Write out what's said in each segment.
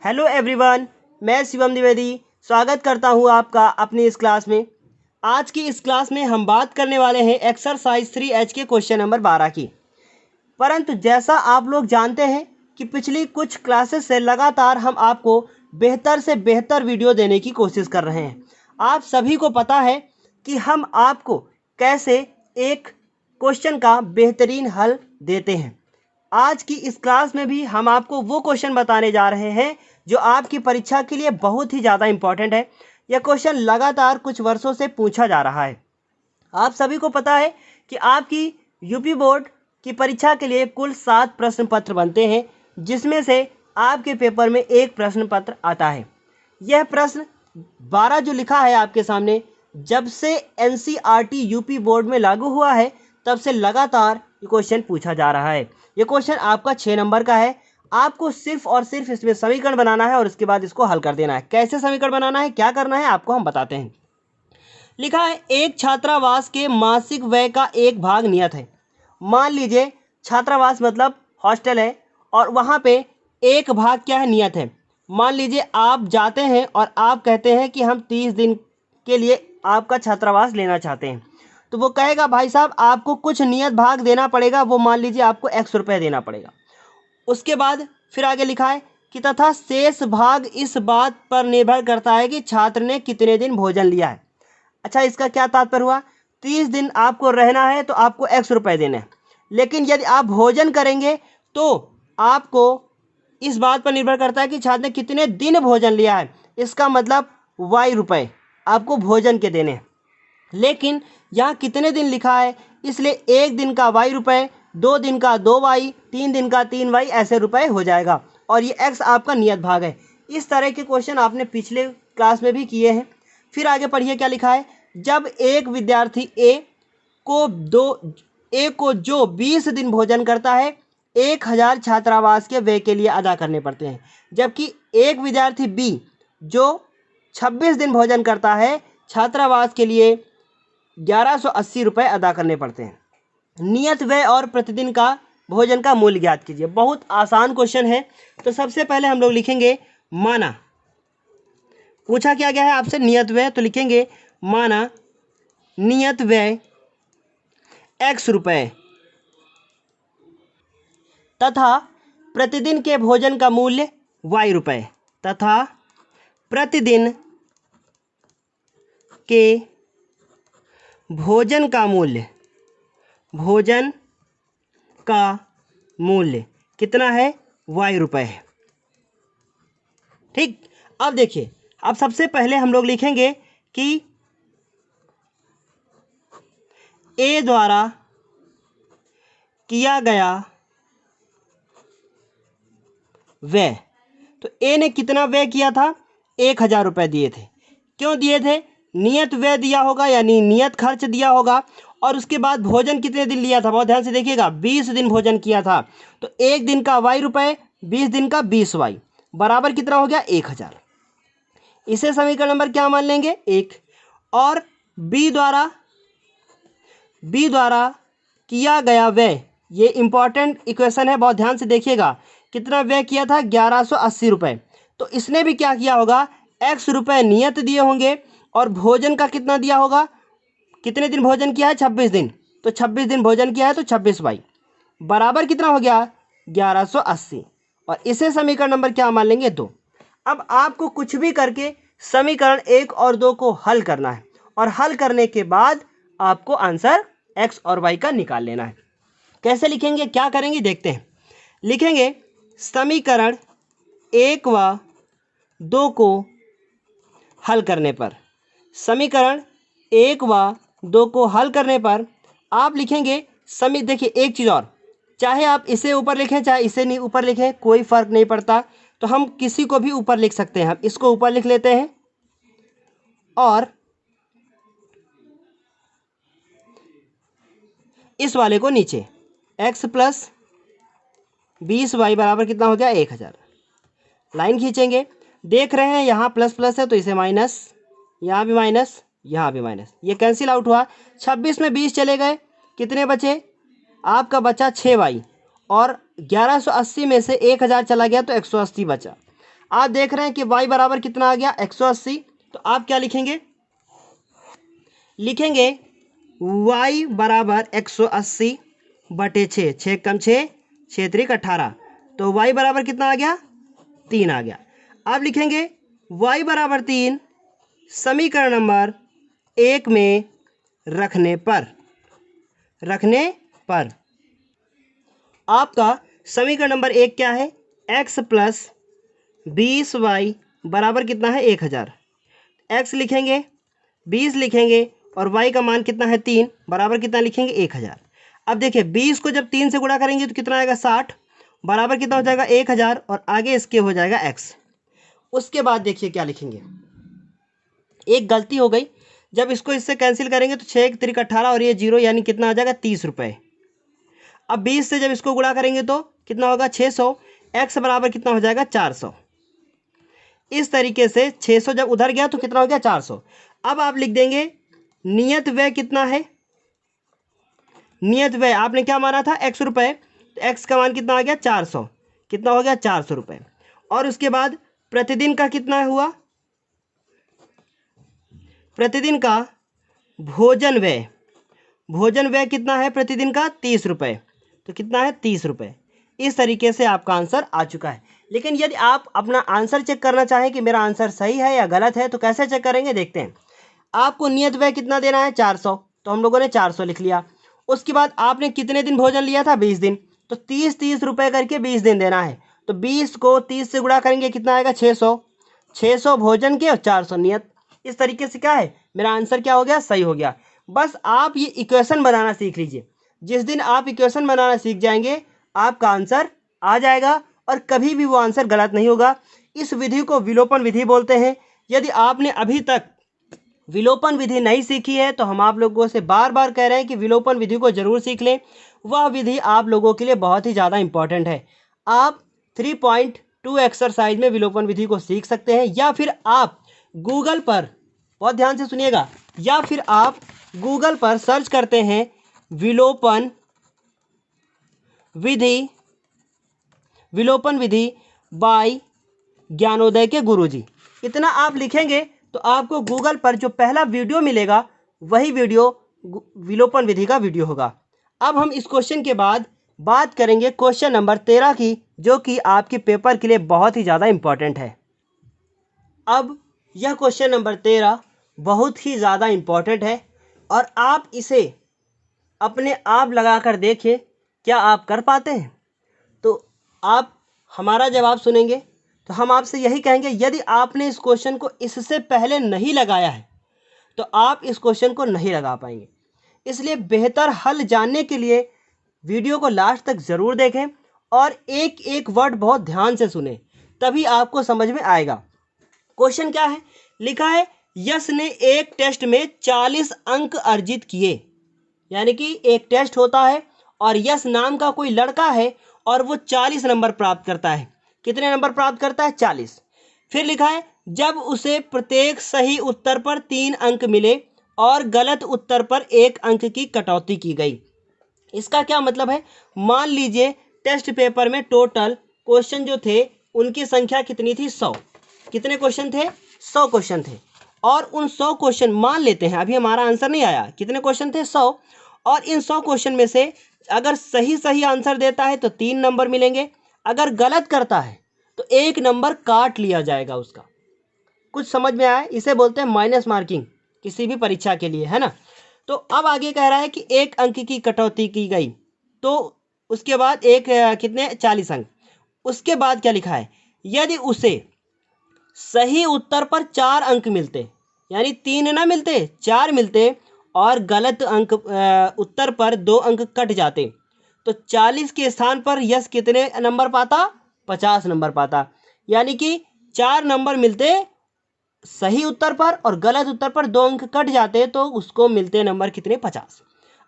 Hello everyone, मैं शिवम द्विवेदी स्वागत करता हूं आपका अपनी इस क्लास में। आज की इस क्लास में हम बात करने वाले हैं एक्सरसाइज 3H के क्वेश्चन नंबर 12 की। परंतु जैसा आप लोग जानते हैं कि पिछली कुछ क्लासेस से लगातार हम आपको बेहतर से बेहतर वीडियो देने की कोशिश कर रहे हैं। आप सभी को पता है कि हम आपको कैसे एक क्वेश्चन का बेहतरीन हल देते हैं। आज की इस क्लास में भी हम आपको वो क्वेश्चन बताने जा रहे हैं जो आपकी परीक्षा के लिए बहुत ही ज़्यादा इम्पॉर्टेंट है। यह क्वेश्चन लगातार कुछ वर्षों से पूछा जा रहा है। आप सभी को पता है कि आपकी यूपी बोर्ड की परीक्षा के लिए कुल 7 प्रश्न पत्र बनते हैं, जिसमें से आपके पेपर में एक प्रश्न पत्र आता है। यह प्रश्न 12 जो लिखा है आपके सामने, जब से एनसीईआरटी यूपी बोर्ड में लागू हुआ है तब से लगातार ये क्वेश्चन पूछा जा रहा है। ये क्वेश्चन आपका 6 नंबर का है। आपको सिर्फ और सिर्फ इसमें समीकरण बनाना है और उसके बाद इसको हल कर देना है। कैसे समीकरण बनाना है, क्या करना है, आपको हम बताते हैं। लिखा है एक छात्रावास के मासिक व्यय का एक भाग नियत है। मान लीजिए छात्रावास मतलब हॉस्टल है और वहाँ पे एक भाग क्या है, नियत है। मान लीजिए आप जाते हैं और आप कहते हैं कि हम 30 दिन के लिए आपका छात्रावास लेना चाहते हैं, तो वो कहेगा भाई साहब आपको कुछ नियत भाग देना पड़ेगा। वो मान लीजिए आपको X रुपये देना पड़ेगा। उसके बाद फिर आगे लिखा है कि तथा शेष भाग इस बात पर निर्भर करता है कि छात्र ने कितने दिन भोजन लिया है। अच्छा, इसका क्या तात्पर्य हुआ? 30 दिन आपको रहना है तो आपको X रुपये देने हैं, लेकिन यदि आप भोजन करेंगे तो आपको इस बात पर निर्भर करता है कि छात्र ने कितने दिन भोजन लिया है। इसका मतलब Y रुपये आपको भोजन के देने हैं। लेकिन यहाँ कितने दिन लिखा है, इसलिए एक दिन का Y रुपये, 2 दिन का 2Y, 3 दिन का 3Y, ऐसे रुपये हो जाएगा। और ये X आपका नियत भाग है। इस तरह के क्वेश्चन आपने पिछले क्लास में भी किए हैं। फिर आगे पढ़िए क्या लिखा है। जब एक विद्यार्थी ए को जो 20 दिन भोजन करता है, 1000 छात्रावास के व्यय के लिए अदा करने पड़ते हैं। जबकि एक विद्यार्थी बी जो 26 दिन भोजन करता है, छात्रावास के लिए 1180 रुपये अदा करने पड़ते हैं। नियत व्यय और प्रतिदिन का भोजन का मूल्य ज्ञात कीजिए। बहुत आसान क्वेश्चन है। तो सबसे पहले हम लोग लिखेंगे माना। पूछा क्या गया है आपसे, नियत व्यय, तो लिखेंगे माना नियत व्यय X रुपये तथा प्रतिदिन के भोजन का मूल्य Y रुपये, तथा प्रतिदिन के भोजन का मूल्य कितना है, Y रुपये है। ठीक, अब देखिए, अब सबसे पहले हम लोग लिखेंगे कि ए द्वारा किया गया व्यय। तो ए ने कितना व्यय किया था, 1000 रुपये दिए थे। क्यों दिए थे? नियत व्यय दिया होगा, यानी नियत खर्च दिया होगा। और उसके बाद भोजन कितने दिन लिया था, बहुत ध्यान से देखिएगा, 20 दिन भोजन किया था। तो एक दिन का Y रुपये, 20 दिन का 20Y, बराबर कितना हो गया, 1000। इसे समीकरण नंबर क्या मान लेंगे, 1। और बी द्वारा किया गया व्यय, ये इंपॉर्टेंट इक्वेशन है, बहुत ध्यान से देखिएगा। कितना व्यय किया था, 1180 रुपये। तो इसने भी क्या किया होगा, X रुपये नियत दिए होंगे और भोजन का कितना दिया होगा, कितने दिन भोजन किया है, 26 दिन। तो 26 दिन भोजन किया है तो 26Y बराबर कितना हो गया, 1180। और इसे समीकरण नंबर क्या मान लेंगे, 2। अब आपको कुछ भी करके समीकरण 1 और 2 को हल करना है और हल करने के बाद आपको आंसर X और Y का निकाल लेना है। कैसे लिखेंगे, क्या करेंगे, देखते हैं। लिखेंगे समीकरण 1 व 2 को हल करने पर, समीकरण 1 व 2 को हल करने पर आप लिखेंगे देखिए एक चीज़ और, चाहे आप इसे ऊपर लिखें चाहे इसे नहीं ऊपर लिखें, कोई फ़र्क नहीं पड़ता। तो हम किसी को भी ऊपर लिख सकते हैं। हम इसको ऊपर लिख लेते हैं और इस वाले को नीचे। X + 20Y बराबर कितना हो गया, 1000। लाइन खींचेंगे, देख रहे हैं यहाँ प्लस प्लस है तो इसे माइनस, यहाँ भी माइनस, यहाँ भी माइनस, ये कैंसिल आउट हुआ। 26 में 20 चले गए, कितने बचे, आपका बचा 6Y। और 1180 में से 1000 चला गया तो 180 बचा। आप देख रहे हैं कि y बराबर कितना आ गया 180। तो आप क्या लिखेंगे, लिखेंगे y बराबर 180 बटे 6, 6 कम 6, 6 त्रिक 18। तो y बराबर कितना आ गया 3 आ गया। अब लिखेंगे y बराबर 3 समीकरण नंबर 1 में रखने पर आपका समीकरण नंबर 1 क्या है, x प्लस 20y बराबर कितना है 1000। x लिखेंगे, 20 लिखेंगे और y का मान कितना है 3 बराबर कितना लिखेंगे 1000। अब देखिए 20 को जब 3 से गुणा करेंगे तो कितना आएगा 60 बराबर कितना हो जाएगा 1000 और आगे इसके हो जाएगा x। उसके बाद देखिए क्या लिखेंगे, एक गलती हो गई, जब इसको इससे कैंसिल करेंगे तो 6 त्रिक 18 और ये 0 यानी कितना आ जाएगा 30 रुपये। अब 20 से जब इसको गुणा करेंगे तो कितना होगा 600, x बराबर कितना हो जाएगा 400। इस तरीके से 600 जब उधर गया तो कितना हो गया 400। अब आप लिख देंगे नियत व्यय कितना है, नियत व्यय आपने क्या माना था x रुपये, तो x का मान कितना आ गया 400, कितना हो गया 400 रुपये। और उसके बाद प्रतिदिन का कितना हुआ, प्रतिदिन का भोजन व्यय कितना है प्रतिदिन का 30 रुपये, तो कितना है 30 रुपये। इस तरीके से आपका आंसर आ चुका है। लेकिन यदि आप अपना आंसर चेक करना चाहें कि मेरा आंसर सही है या गलत है तो कैसे चेक करेंगे, देखते हैं। आपको नियत व्यय कितना देना है 400, तो हम लोगों ने 400 लिख लिया। उसके बाद आपने कितने दिन भोजन लिया था 20 दिन, तो 30 रुपये करके 20 दिन देना है। तो 20 को 30 से गुणा करेंगे कितना आएगा 600 भोजन के और 400 नियत। इस तरीके से क्या है मेरा आंसर क्या हो गया, सही हो गया। बस आप ये इक्वेशन बनाना सीख लीजिए। जिस दिन आप इक्वेशन बनाना सीख जाएंगे आपका आंसर आ जाएगा और कभी भी वो आंसर गलत नहीं होगा। इस विधि को विलोपन विधि बोलते हैं। यदि आपने अभी तक विलोपन विधि नहीं सीखी है तो हम आप लोगों से बार बार कह रहे हैं कि विलोपन विधि को जरूर सीख लें। वह विधि आप लोगों के लिए बहुत ही ज़्यादा इंपॉर्टेंट है। आप 3.2 एक्सरसाइज में विलोपन विधि को सीख सकते हैं, या फिर आप गूगल पर, बहुत ध्यान से सुनिएगा, या फिर आप गूगल पर सर्च करते हैं विलोपन विधि बाय ज्ञानोदय के गुरुजी। इतना आप लिखेंगे तो आपको गूगल पर जो पहला वीडियो मिलेगा वही वीडियो विलोपन विधि का वीडियो होगा। अब हम इस क्वेश्चन के बाद बात करेंगे क्वेश्चन नंबर 13 की, जो कि आपके पेपर के लिए बहुत ही ज़्यादा इम्पॉर्टेंट है। अब यह क्वेश्चन नंबर 13 बहुत ही ज़्यादा इम्पॉर्टेंट है और आप इसे अपने आप लगा कर देखिए, क्या आप कर पाते हैं। तो आप हमारा जवाब सुनेंगे तो हम आपसे यही कहेंगे, यदि आपने इस क्वेश्चन को इससे पहले नहीं लगाया है तो आप इस क्वेश्चन को नहीं लगा पाएंगे। इसलिए बेहतर हल जानने के लिए वीडियो को लास्ट तक ज़रूर देखें और एक एक वर्ड बहुत ध्यान से सुने, तभी आपको समझ में आएगा। क्वेश्चन क्या है, लिखा है यश ने एक टेस्ट में 40 अंक अर्जित किए। यानी कि एक टेस्ट होता है और यश नाम का कोई लड़का है और वो 40 नंबर प्राप्त करता है। कितने नंबर प्राप्त करता है 40। फिर लिखा है जब उसे प्रत्येक सही उत्तर पर 3 अंक मिले और गलत उत्तर पर 1 अंक की कटौती की गई। इसका क्या मतलब है, मान लीजिए टेस्ट पेपर में टोटल क्वेश्चन जो थे उनकी संख्या कितनी थी 100। कितने क्वेश्चन थे 100 क्वेश्चन थे और उन 100 क्वेश्चन मान लेते हैं, अभी हमारा आंसर नहीं आया, कितने क्वेश्चन थे 100। और इन 100 क्वेश्चन में से अगर सही आंसर देता है तो 3 नंबर मिलेंगे, अगर गलत करता है तो 1 नंबर काट लिया जाएगा उसका। कुछ समझ में आया, इसे बोलते हैं माइनस मार्किंग किसी भी परीक्षा के लिए, है ना। तो अब आगे कह रहा है कि 1 अंक की कटौती की गई, तो उसके बाद कितने 40 अंक। उसके बाद क्या लिखा है, यदि उसे सही उत्तर पर 4 अंक मिलते, यानी 3 ना मिलते 4 मिलते, और गलत अंक उत्तर पर 2 अंक कट जाते, तो 40 के स्थान पर यश कितने नंबर पाता 50 नंबर पाता। यानी कि 4 नंबर मिलते सही उत्तर पर और गलत उत्तर पर 2 अंक कट जाते, तो उसको मिलते नंबर कितने 50।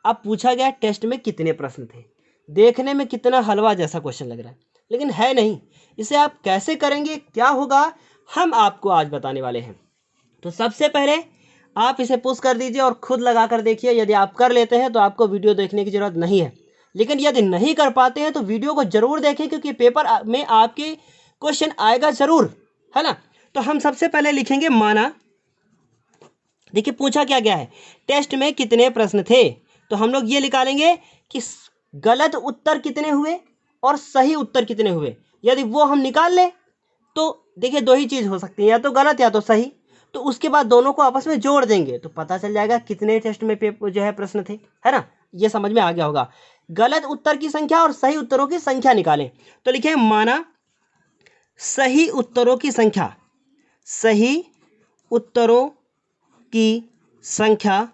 अब पूछा गया टेस्ट में कितने प्रश्न थे। देखने में कितना हलवा जैसा क्वेश्चन लग रहा है, लेकिन है नहीं। इसे आप कैसे करेंगे, क्या होगा, हम आपको आज बताने वाले हैं। तो सबसे पहले आप इसे पुश कर दीजिए और खुद लगा कर देखिए। यदि आप कर लेते हैं तो आपको वीडियो देखने की ज़रूरत नहीं है, लेकिन यदि नहीं कर पाते हैं तो वीडियो को ज़रूर देखें, क्योंकि पेपर में आपके क्वेश्चन आएगा ज़रूर। है ना। तो हम सबसे पहले लिखेंगे माना। देखिए पूछा क्या गया है, टेस्ट में कितने प्रश्न थे, तो हम लोग ये निकालेंगे कि गलत उत्तर कितने हुए और सही उत्तर कितने हुए। यदि वो हम निकाल लें तो देखिए दो ही चीज़ हो सकती है, या तो गलत या तो सही। तो उसके बाद दोनों को आपस में जोड़ देंगे तो पता चल जाएगा कितने टेस्ट में पेपर जो है प्रश्न थे, है ना। ये समझ में आ गया होगा। गलत उत्तर की संख्या और सही उत्तरों की संख्या निकालें, तो लिखें माना सही उत्तरों की संख्या, सही उत्तरों की संख्या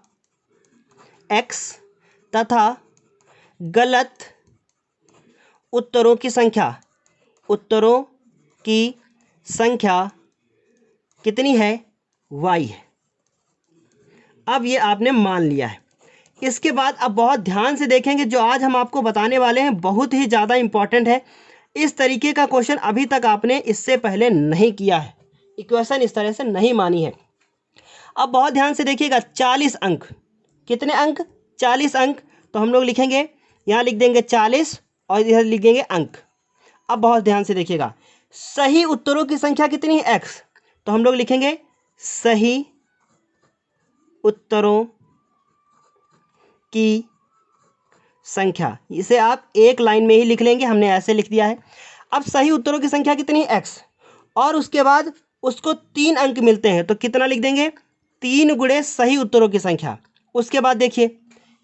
x तथा गलत उत्तरों की संख्या, उत्तरों की संख्या कितनी है, y है। अब ये आपने मान लिया है। इसके बाद अब बहुत ध्यान से देखेंगे, जो आज हम आपको बताने वाले हैं बहुत ही ज़्यादा इंपॉर्टेंट है। इस तरीके का क्वेश्चन अभी तक आपने इससे पहले नहीं किया है, इक्वेशन इस तरह से नहीं मानी है। अब बहुत ध्यान से देखिएगा, 40 अंक, कितने अंक, 40 अंक। तो हम लोग लिखेंगे, यहाँ लिख देंगे 40 और इधर लिख देंगे अंक। अब बहुत ध्यान से देखिएगा, सही उत्तरों की संख्या कितनी है, x। तो हम लोग लिखेंगे सही उत्तरों की संख्या, इसे आप एक लाइन में ही लिख लेंगे, हमने ऐसे लिख दिया है। अब सही उत्तरों की संख्या कितनी है, x, और उसके बाद उसको 3 अंक मिलते हैं तो कितना लिख देंगे, 3 गुणे सही उत्तरों की संख्या। उसके बाद देखिए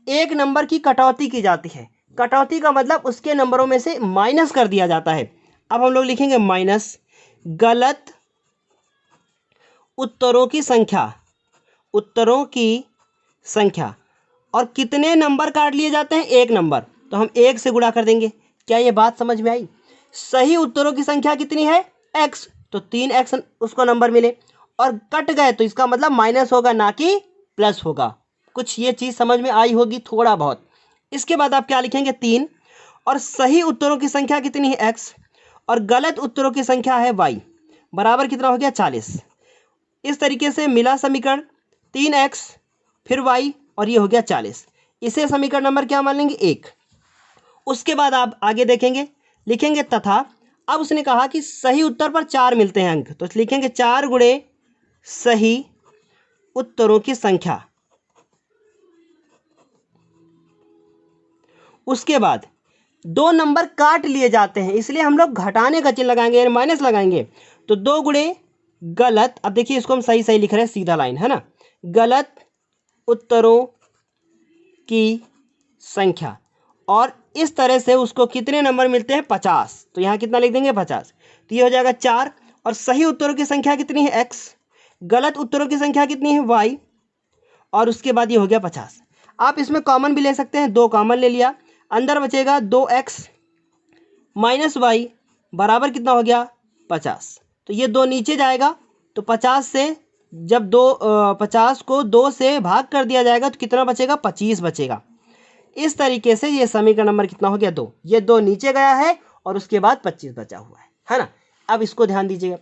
एक नंबर की कटौती की जाती है, कटौती का मतलब उसके नंबरों में से माइनस कर दिया जाता है। अब हम लोग लिखेंगे माइनस गलत उत्तरों की संख्या, उत्तरों की संख्या, और कितने नंबर काट लिए जाते हैं, एक नंबर, तो हम 1 से गुणा कर देंगे। क्या ये बात समझ में आई। सही उत्तरों की संख्या कितनी है, x, तो 3x उसको नंबर मिले, और कट गए तो इसका मतलब माइनस होगा ना कि प्लस होगा। कुछ ये चीज़ समझ में आई होगी थोड़ा बहुत। इसके बाद आप क्या लिखेंगे, 3, और सही उत्तरों की संख्या कितनी है, x, और गलत उत्तरों की संख्या है y, बराबर कितना हो गया, 40। इस तरीके से मिला समीकरण, 3x फिर y और ये हो गया 40। इसे समीकरण नंबर क्या मान लेंगे, 1। उसके बाद आप आगे देखेंगे, लिखेंगे तथा, अब उसने कहा कि सही उत्तर पर 4 मिलते हैं अंक, तो लिखेंगे 4 गुणे सही उत्तरों की संख्या। उसके बाद 2 नंबर काट लिए जाते हैं, इसलिए हम लोग घटाने का चिन्ह लगाएंगे यानी माइनस लगाएंगे, तो 2 गुणे गलत, अब देखिए इसको हम सही सही लिख रहे हैं, सीधा लाइन है ना, गलत उत्तरों की संख्या, और इस तरह से उसको कितने नंबर मिलते हैं, 50, तो यहाँ कितना लिख देंगे, 50। तो ये हो जाएगा 4, और सही उत्तरों की संख्या कितनी है, x, गलत उत्तरों की संख्या कितनी है, y, और उसके बाद ये हो गया 50। आप इसमें कॉमन भी ले सकते हैं, 2 कॉमन ले लिया, अंदर बचेगा 2x माइनस y बराबर कितना हो गया, 50। तो ये 2 नीचे जाएगा, तो 50 से जब 50 को 2 से भाग कर दिया जाएगा तो कितना बचेगा, 25 बचेगा। इस तरीके से ये समीकरण नंबर कितना हो गया, 2। ये 2 नीचे गया है और उसके बाद 25 बचा हुआ है ना। अब इसको ध्यान दीजिएगा,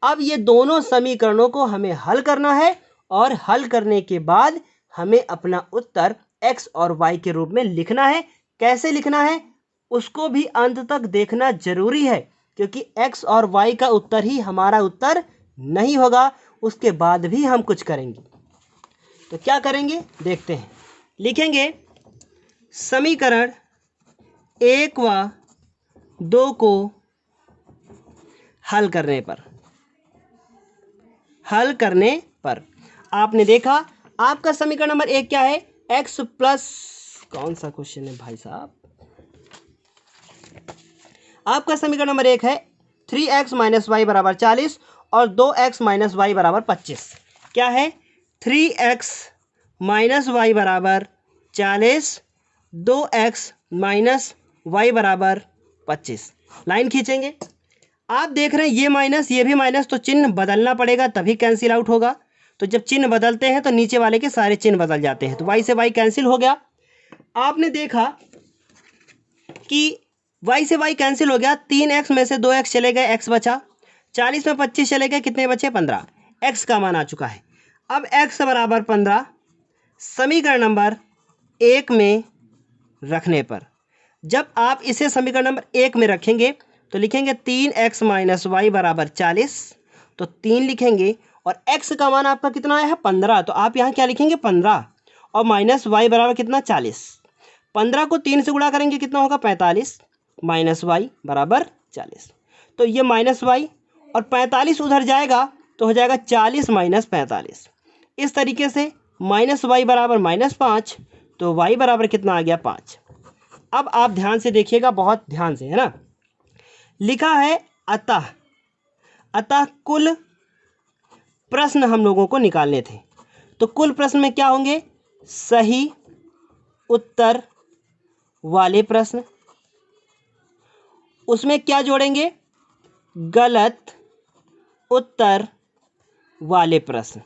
अब ये दोनों समीकरणों को हमें हल करना है, और हल करने के बाद हमें अपना उत्तर x और y के रूप में लिखना है। कैसे लिखना है उसको भी अंत तक देखना जरूरी है, क्योंकि x और y का उत्तर ही हमारा उत्तर नहीं होगा, उसके बाद भी हम कुछ करेंगे। तो क्या करेंगे देखते हैं। लिखेंगे समीकरण 1 व 2 को हल करने पर आपने देखा आपका समीकरण नंबर 1 क्या है, x प्लस, कौन सा क्वेश्चन है भाई साहब, आपका समीकरण नंबर 1 है 3x माइनस वाई बराबर 40 और 2x माइनस वाई बराबर 25। क्या है, 3x माइनस वाई बराबर 40, 2x माइनस वाई बराबर 25। लाइन खींचेंगे, आप देख रहे हैं ये माइनस ये भी माइनस, तो चिन्ह बदलना पड़ेगा तभी कैंसिल आउट होगा। तो जब चिन्ह बदलते हैं तो नीचे वाले के सारे चिन्ह बदल जाते हैं, तो y से y कैंसिल हो गया। आपने देखा कि y से y कैंसिल हो गया, 3x में से 2x चले गए, x बचा, 40 में 25 चले गए, कितने बचे, 15। x का मान आ चुका है। अब x बराबर 15 समीकरण नंबर 1 में रखने पर, जब आप इसे समीकरण नंबर 1 में रखेंगे तो लिखेंगे 3x माइनस वाई बराबर 40 तो 3 लिखेंगे और x का मान आपका कितना आया है 15, तो आप यहाँ क्या लिखेंगे 15 और माइनस y बराबर कितना 40। 15 को 3 से गुणा करेंगे कितना होगा 45 माइनस y बराबर 40। तो ये माइनस y और 45 उधर जाएगा तो हो जाएगा 40 माइनस 45। इस तरीके से माइनस y बराबर -5, तो y बराबर कितना आ गया 5। अब आप ध्यान से देखिएगा, बहुत ध्यान से, है ना। लिखा है अतः कुल प्रश्न हम लोगों को निकालने थे। तो कुल प्रश्न में क्या होंगे, सही उत्तर वाले प्रश्न, उसमें क्या जोड़ेंगे, गलत उत्तर वाले प्रश्न।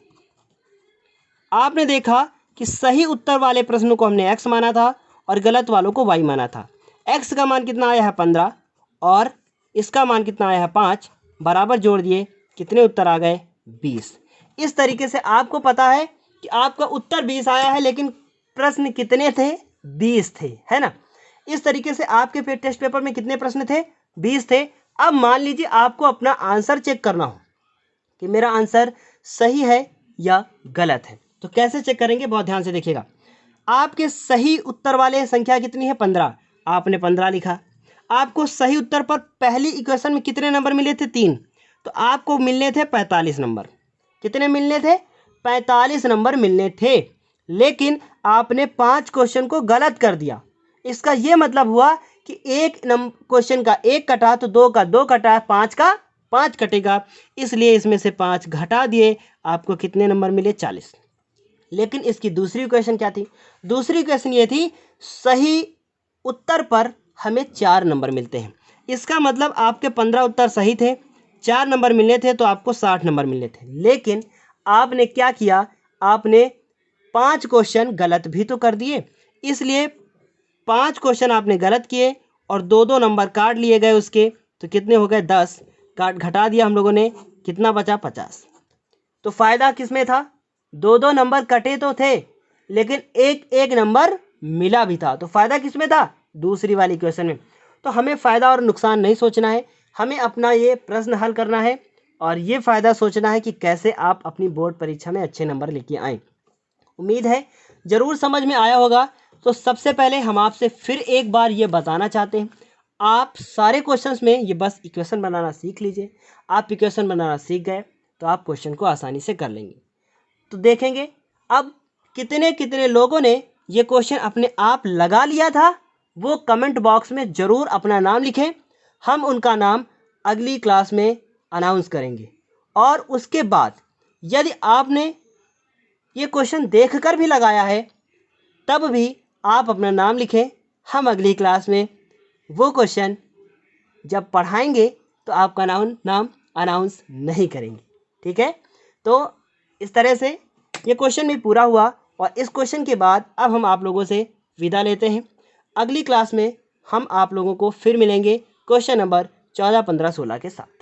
आपने देखा कि सही उत्तर वाले प्रश्नों को हमने x माना था और गलत वालों को y माना था। x का मान कितना आया है 15 और इसका मान कितना आया है 5, बराबर जोड़ दिए, कितने उत्तर आ गए 20। इस तरीके से आपको पता है कि आपका उत्तर 20 आया है, लेकिन प्रश्न कितने थे 20 थे, है ना। इस तरीके से आपके टेस्ट पेपर में कितने प्रश्न थे 20 थे। अब मान लीजिए आपको अपना आंसर चेक करना हो कि मेरा आंसर सही है या गलत है, तो कैसे चेक करेंगे, बहुत ध्यान से देखिएगा। आपके सही उत्तर वाले संख्या कितनी है 15, आपने 15 लिखा। आपको सही उत्तर पर पहली इक्वेशन में कितने नंबर मिले थे 3, तो आपको मिलने थे 45 नंबर। कितने मिलने थे 45 नंबर मिलने थे, लेकिन आपने 5 क्वेश्चन को गलत कर दिया। इसका यह मतलब हुआ कि एक क्वेश्चन का 1 कटा तो 2 का 2 कटा, 5 का 5 कटेगा, इसलिए इसमें से 5 घटा दिए, आपको कितने नंबर मिले 40। लेकिन इसकी दूसरी इक्वेशन क्या थी, दूसरी इक्वेशन ये थी सही उत्तर पर हमें 4 नंबर मिलते हैं। इसका मतलब आपके 15 उत्तर सही थे, 4 नंबर मिलने थे, तो आपको 60 नंबर मिलने थे। लेकिन आपने क्या किया, आपने 5 क्वेश्चन गलत भी तो कर दिए, इसलिए 5 क्वेश्चन आपने गलत किए और 2-2 नंबर काट लिए गए उसके, तो कितने हो गए 10, काट घटा दिया हम लोगों ने, कितना बचा 50। तो फ़ायदा किस में था, 2-2 नंबर कटे तो थे, लेकिन एक एक नंबर मिला भी था, तो फ़ायदा किस में था, दूसरी वाली क्वेश्चन में। तो हमें फ़ायदा और नुकसान नहीं सोचना है, हमें अपना ये प्रश्न हल करना है और ये फ़ायदा सोचना है कि कैसे आप अपनी बोर्ड परीक्षा में अच्छे नंबर लेके आएँ। उम्मीद है ज़रूर समझ में आया होगा। तो सबसे पहले हम आपसे फिर एक बार ये बताना चाहते हैं, आप सारे क्वेश्चंस में ये बस इक्वेशन बनाना सीख लीजिए। आप इक्वेशन बनाना सीख गए तो आप क्वेश्चन को आसानी से कर लेंगे। तो देखेंगे अब कितने कितने लोगों ने ये क्वेश्चन अपने आप लगा लिया था, वो कमेंट बॉक्स में ज़रूर अपना नाम लिखें। हम उनका नाम अगली क्लास में अनाउंस करेंगे। और उसके बाद यदि आपने ये क्वेश्चन देखकर भी लगाया है, तब भी आप अपना नाम लिखें। हम अगली क्लास में वो क्वेश्चन जब पढ़ाएंगे तो आपका नाम अनाउंस नहीं करेंगे, ठीक है। तो इस तरह से ये क्वेश्चन भी पूरा हुआ और इस क्वेश्चन के बाद अब हम आप लोगों से विदा लेते हैं। अगली क्लास में हम आप लोगों को फिर मिलेंगे क्वेश्चन नंबर 14, 15, 16 के साथ।